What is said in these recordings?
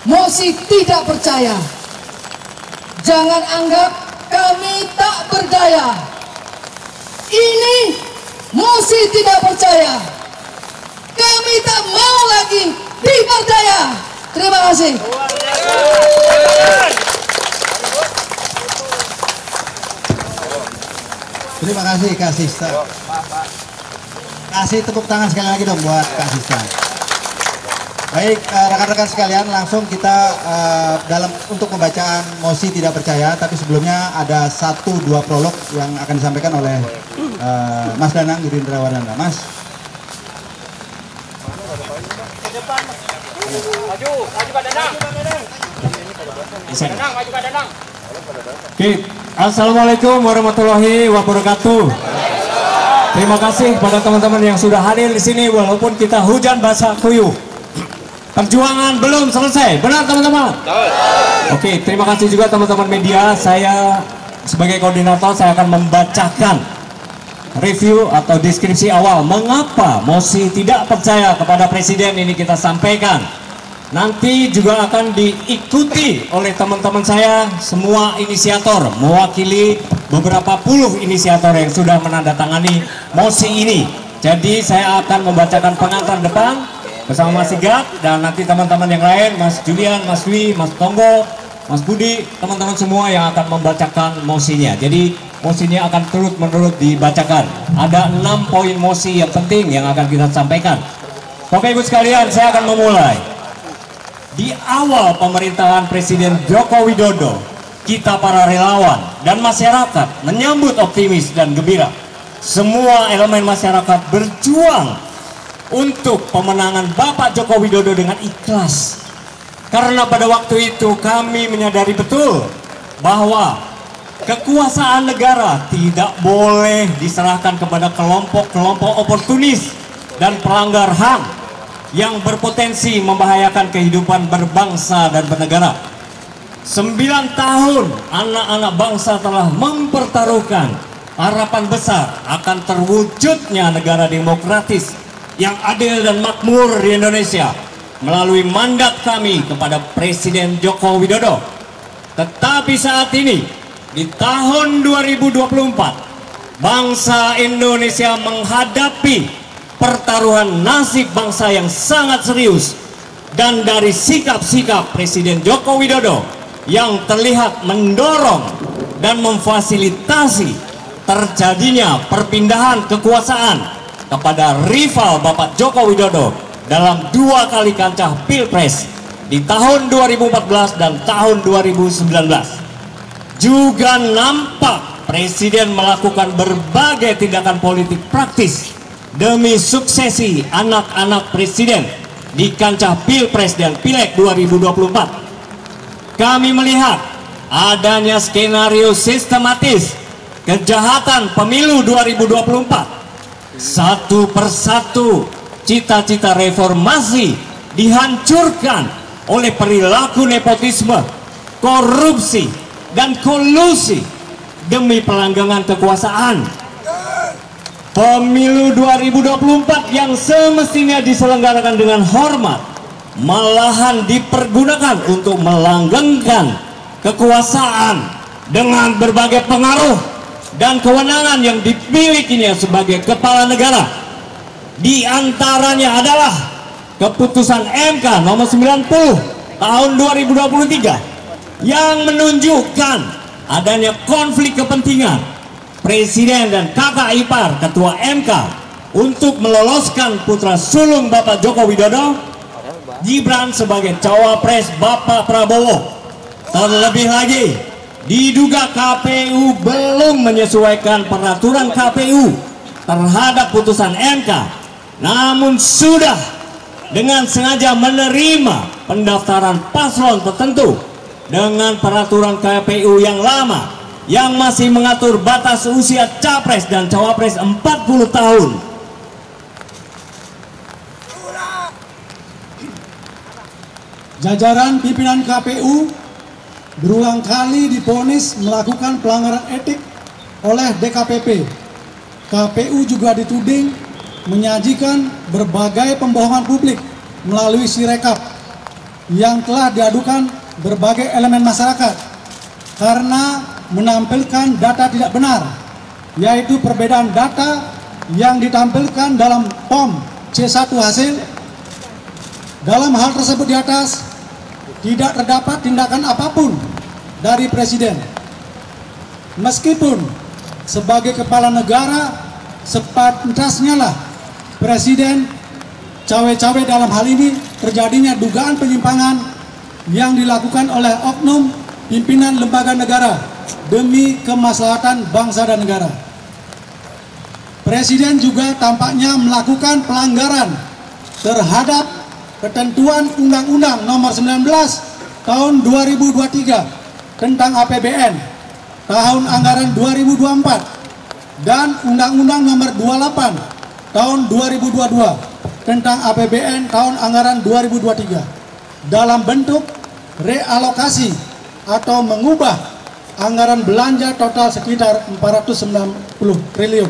mosi tidak percaya. Jangan anggap kami tak berdaya. Ini mosi tidak percaya. Kami tak mau lagi diperdaya. Terima kasih. Terima kasih Kak Sista. Kasih tepuk tangan sekali lagi dong buat Kak Sista. Baik, rekan-rekan sekalian, langsung kita untuk pembacaan mosi tidak percaya. Tapi sebelumnya ada 1-2 prolog yang akan disampaikan oleh Mas Danang Yudindra Wardana. Mas. Maju Pak Danang. Maju Pak Danang. Oke, assalamualaikum warahmatullahi wabarakatuh. Terima kasih pada teman-teman yang sudah hadir di sini walaupun kita hujan basah kuyuh. Perjuangan belum selesai, benar teman-teman? Oke, terima kasih juga teman-teman media. Saya sebagai koordinator saya akan membacakan review atau deskripsi awal mengapa mosi tidak percaya kepada presiden ini kita sampaikan. Nanti juga akan diikuti oleh teman-teman saya semua inisiator, mewakili beberapa puluh inisiator yang sudah menandatangani mosi ini. Jadi saya akan membacakan pengantar depan bersama Mas Sigap dan nanti teman-teman yang lain, Mas Julian, Mas Wi, Mas Tonggo, Mas Budi, teman-teman semua yang akan membacakan mosinya. Jadi mosinya akan turut-menurut dibacakan. Ada 6 poin mosi yang penting yang akan kita sampaikan. Bapak Ibu sekalian, saya akan memulai. Di awal pemerintahan Presiden Joko Widodo, kita para relawan dan masyarakat menyambut optimis dan gembira. Semua elemen masyarakat berjuang untuk pemenangan Bapak Joko Widodo dengan ikhlas. Karena pada waktu itu kami menyadari betul bahwa kekuasaan negara tidak boleh diserahkan kepada kelompok-kelompok oportunis dan pelanggar HAM yang berpotensi membahayakan kehidupan berbangsa dan bernegara. 9 tahun anak-anak bangsa telah mempertaruhkan harapan besar akan terwujudnya negara demokratis yang adil dan makmur di Indonesia melalui mandat kami kepada Presiden Joko Widodo. Tetapi saat ini di tahun 2024 bangsa Indonesia menghadapi pertaruhan nasib bangsa yang sangat serius, dan dari sikap-sikap Presiden Joko Widodo yang terlihat mendorong dan memfasilitasi terjadinya perpindahan kekuasaan kepada rival Bapak Joko Widodo dalam 2 kali kancah Pilpres di tahun 2014 dan tahun 2019. Juga nampak Presiden melakukan berbagai tindakan politik praktis demi suksesi anak-anak Presiden di kancah Pilpres dan Pileg 2024. Kami melihat adanya skenario sistematis kejahatan pemilu 2024. Satu persatu cita-cita reformasi dihancurkan oleh perilaku nepotisme, korupsi, dan kolusi demi pelanggangan kekuasaan. Pemilu 2024 yang semestinya diselenggarakan dengan hormat malahan dipergunakan untuk melanggengkan kekuasaan dengan berbagai pengaruh dan kewenangan yang dimilikinya sebagai kepala negara. Di antaranya adalah keputusan MK nomor 90 tahun 2023 yang menunjukkan adanya konflik kepentingan Presiden dan kakak ipar Ketua MK untuk meloloskan putra sulung Bapak Joko Widodo, Gibran, sebagai cawapres Bapak Prabowo. Terlebih lagi, diduga KPU belum menyesuaikan peraturan KPU terhadap putusan MK, namun sudah dengan sengaja menerima pendaftaran paslon tertentu dengan peraturan KPU yang lama yang masih mengatur batas usia capres dan cawapres 40 tahun. Jajaran pimpinan KPU berulang kali divonis melakukan pelanggaran etik oleh DKPP. KPU juga dituding menyajikan berbagai pembohongan publik melalui Sirekap. yang telah diadukan berbagai elemen masyarakat karena menampilkan data tidak benar, yaitu perbedaan data yang ditampilkan dalam POM C1 hasil. Dalam hal tersebut di atas, tidak terdapat tindakan apapun dari Presiden. Meskipun sebagai kepala negara, sepantasnya lah Presiden cawe-cawe dalam hal ini terjadinya dugaan penyimpangan yang dilakukan oleh oknum pimpinan lembaga negara demi kemaslahatan bangsa dan negara. Presiden juga tampaknya melakukan pelanggaran terhadap ketentuan Undang-Undang Nomor 19 Tahun 2023 tentang APBN tahun anggaran 2024 dan Undang-Undang Nomor 28 Tahun 2022 tentang APBN tahun anggaran 2023 dalam bentuk realokasi atau mengubah anggaran belanja total sekitar 490 triliun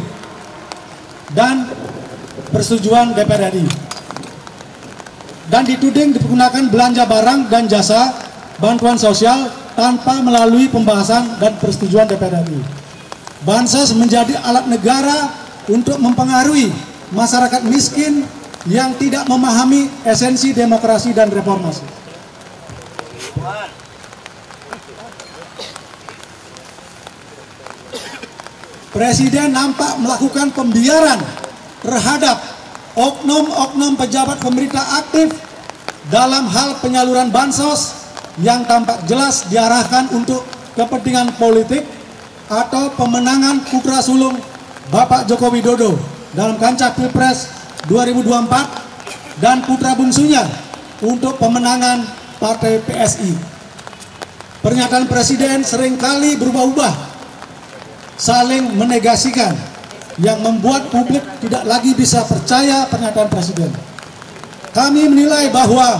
dan persetujuan DPR RI, dan dituding digunakan belanja barang dan jasa bantuan sosial tanpa melalui pembahasan dan persetujuan DPR RI. Bansos menjadi alat negara untuk mempengaruhi masyarakat miskin yang tidak memahami esensi demokrasi dan reformasi. Presiden nampak melakukan pembiaran terhadap oknum-oknum pejabat pemerintah aktif dalam hal penyaluran bansos yang tampak jelas diarahkan untuk kepentingan politik atau pemenangan putra sulung Bapak Joko Widodo dalam kancah Pilpres 2024 dan putra bungsunya untuk pemenangan Partai PSI. Pernyataan Presiden seringkali berubah-ubah, saling menegasikan, yang membuat publik tidak lagi bisa percaya pernyataan Presiden. Kami menilai bahwa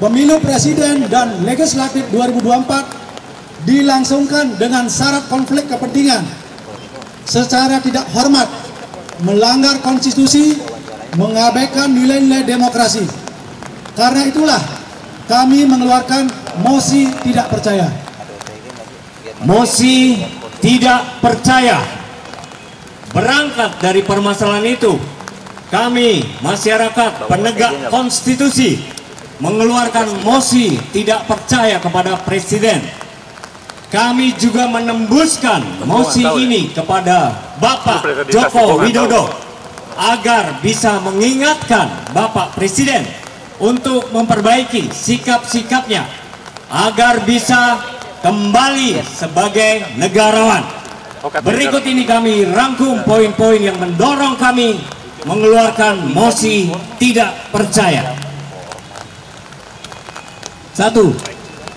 pemilu Presiden dan Legislatif 2024 dilangsungkan dengan syarat konflik kepentingan, secara tidak hormat, melanggar konstitusi, mengabaikan nilai-nilai demokrasi. Karena itulah kami mengeluarkan mosi tidak percaya. Mosi tidak percaya. Berangkat dari permasalahan itu, kami masyarakat penegak konstitusi mengeluarkan mosi tidak percaya kepada Presiden. Kami juga menembuskan mosi ini kepada Bapak Joko Widodo agar bisa mengingatkan Bapak Presiden untuk memperbaiki sikap-sikapnya agar bisa kembali sebagai negarawan. Berikut ini kami rangkum poin-poin yang mendorong kami mengeluarkan mosi tidak percaya. 1.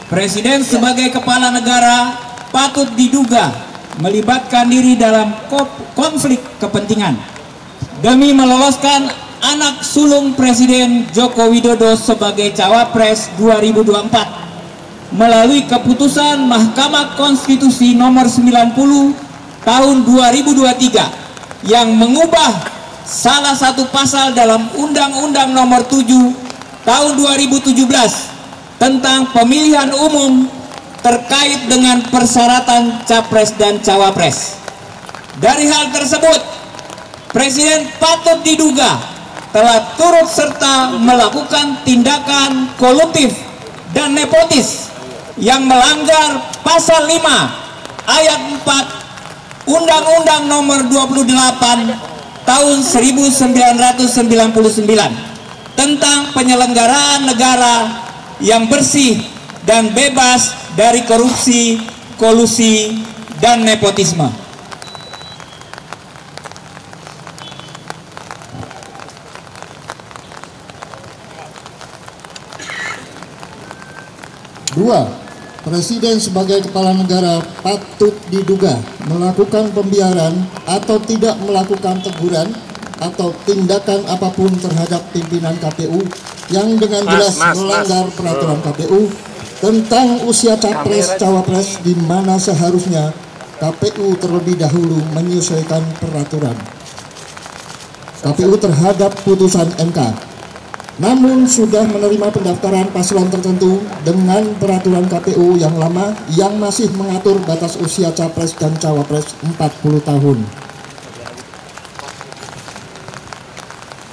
Presiden sebagai kepala negara patut diduga melibatkan diri dalam konflik kepentingan demi meloloskan anak sulung Presiden Joko Widodo sebagai Cawapres 2024 melalui keputusan Mahkamah Konstitusi nomor 90 tahun 2023 yang mengubah salah satu pasal dalam Undang-Undang nomor 7 tahun 2017 tentang pemilihan umum terkait dengan persyaratan Capres dan Cawapres. Dari hal tersebut, Presiden patut diduga telah turut serta melakukan tindakan koruptif dan nepotis yang melanggar pasal 5 ayat 4 Undang-Undang nomor 28 tahun 1999 tentang penyelenggaraan negara yang bersih dan bebas dari korupsi, kolusi, dan nepotisme. Dua, Presiden sebagai kepala negara patut diduga melakukan pembiaran atau tidak melakukan teguran atau tindakan apapun terhadap pimpinan KPU yang dengan jelas melanggar peraturan KPU tentang usia Capres-Cawapres, di mana seharusnya KPU terlebih dahulu menyesuaikan peraturan KPU terhadap putusan MK namun sudah menerima pendaftaran paslon tertentu dengan peraturan KPU yang lama yang masih mengatur batas usia capres dan cawapres 40 tahun.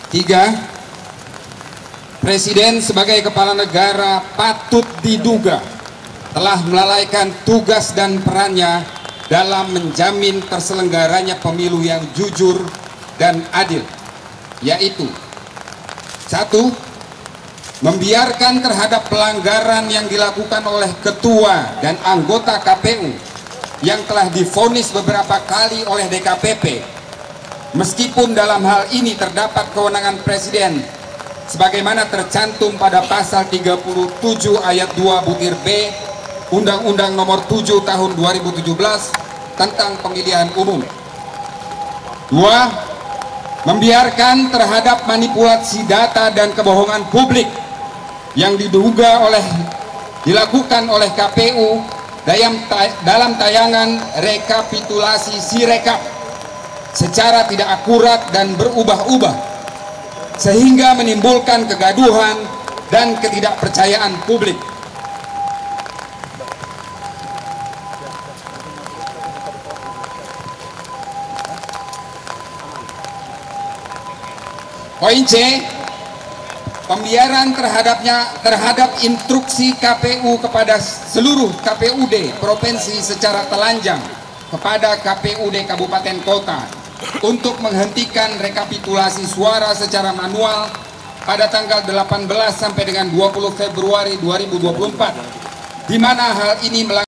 3. Presiden sebagai kepala negara patut diduga telah melalaikan tugas dan perannya dalam menjamin terselenggaranya pemilu yang jujur dan adil, yaitu 1. Membiarkan terhadap pelanggaran yang dilakukan oleh ketua dan anggota KPU yang telah divonis beberapa kali oleh DKPP, meskipun dalam hal ini terdapat kewenangan Presiden sebagaimana tercantum pada pasal 37 ayat 2 butir B Undang-Undang Nomor 7 Tahun 2017 tentang Pemilihan Umum. 2. Membiarkan terhadap manipulasi data dan kebohongan publik yang dilakukan oleh KPU dalam tayangan rekapitulasi Sirekap secara tidak akurat dan berubah-ubah sehingga menimbulkan kegaduhan dan ketidakpercayaan publik. Poin C, pembiaran terhadap instruksi KPU kepada seluruh KPUD provinsi secara telanjang kepada KPUD kabupaten kota untuk menghentikan rekapitulasi suara secara manual pada tanggal 18 sampai dengan 20 Februari 2024, di mana hal ini